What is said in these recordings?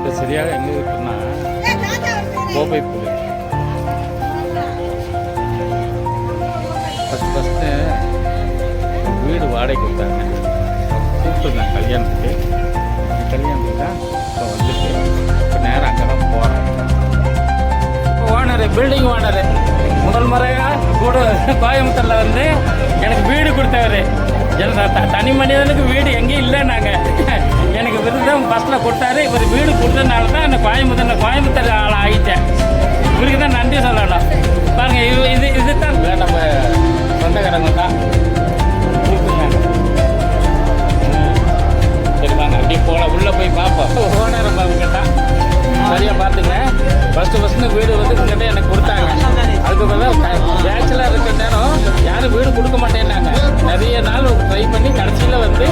இப்போ சரியாக எங்கே இருக்குன்னா கோவை புலி ஃபஸ்ட்டு வீடு வாடகை கொடுத்தாங்க, கூப்பிட்டுருந்தேன் கல்யாணத்துக்கு. கல்யாணத்துக்கு தான் இப்போ வந்துட்டு இப்போ நேரம் அங்கே தான் போகிறேன். ஓனரு, பில்டிங் ஓனரு முதல் முறையாக கூட கோயம்புத்தூரில் வந்து எனக்கு வீடு கொடுத்தவர். தனி மனிதனுக்கு வீடு எங்கேயும் இல்லைன்னாங்க. எனக்கு விருதும் ஃபஸ்ட்டில் கொடுத்தாரு. இவர் வீடு கொடுத்ததுனால தான் நான் கோயம்புத்தூர் ஆள் ஆகிட்டேன். இவருக்கு தான் நன்றி சொல்லணும். பாருங்கள், இது தான் நம்ம சொந்தக்காரங்க தான் கொடுத்துருந்தாங்க. சரி வாங்க அப்படியே போல உள்ளே போய் பார்ப்போம். ஓனர் அவங்க தான் சரியாக பார்த்துங்க. ஃபஸ்ட்டு வீடு வந்து உங்கள்கிட்ட எனக்கு கொடுத்தாங்க. அதுக்கு பேச்சுலர் இருக்கிற நேரம் யாரும் வீடு கொடுக்க மாட்டேன்னாங்க. நிறைய நாள் ட்ரை பண்ணி கடைசியில் வந்து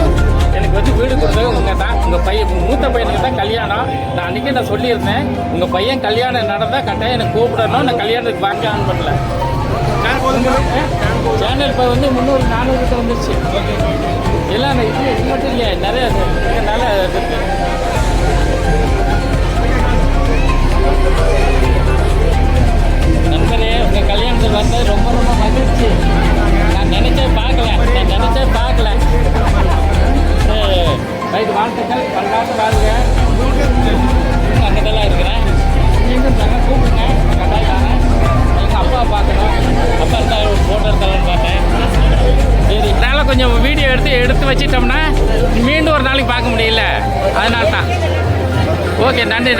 எனக்கு வந்து வீடு கொடுத்தது உங்கள் தான். உங்கள் பையன் மூத்த பையனுக்கு தான் கல்யாணம். நான் அன்றைக்கி நான் சொல்லியிருந்தேன், உங்கள் பையன் கல்யாணம் நடந்தால் கட்டாயம் எனக்கு கூப்பிடணும். நான் கல்யாணத்துக்கு வாங்க ஆன் பண்ணல. சேனல் இப்போ வந்து 300-400 கிட்ட வந்துருச்சு. எல்லாம் இது மட்டும் இல்லையா, நிறைய நல்லா இருக்கு. நண்பரே, உங்கள் கல்யாணத்துக்கு வந்தது ரொம்ப ரொம்ப மகிழ்ச்சி. நான் நினச்சே பார்க்கல. ரைட்டு, வாழ்த்துக்கள், பல்லாண்டு வாழ்க. அங்கதெல்லாம் இருக்கிறேன். மீண்டும் கூப்பிடுங்க, கட்டாயம் எங்கள் அப்பா பார்க்கணும். அப்பா இருந்தால் ஒரு ஃபோட்டோ எடுத்தாலும் பார்த்தேன். சரி, இதனால் கொஞ்சம் வீடியோ எடுத்து வச்சிட்டோம்னா மீண்டும் ஒரு நாளைக்கு பார்க்க முடியல. அதனால தான். ஓகே, நன்றி.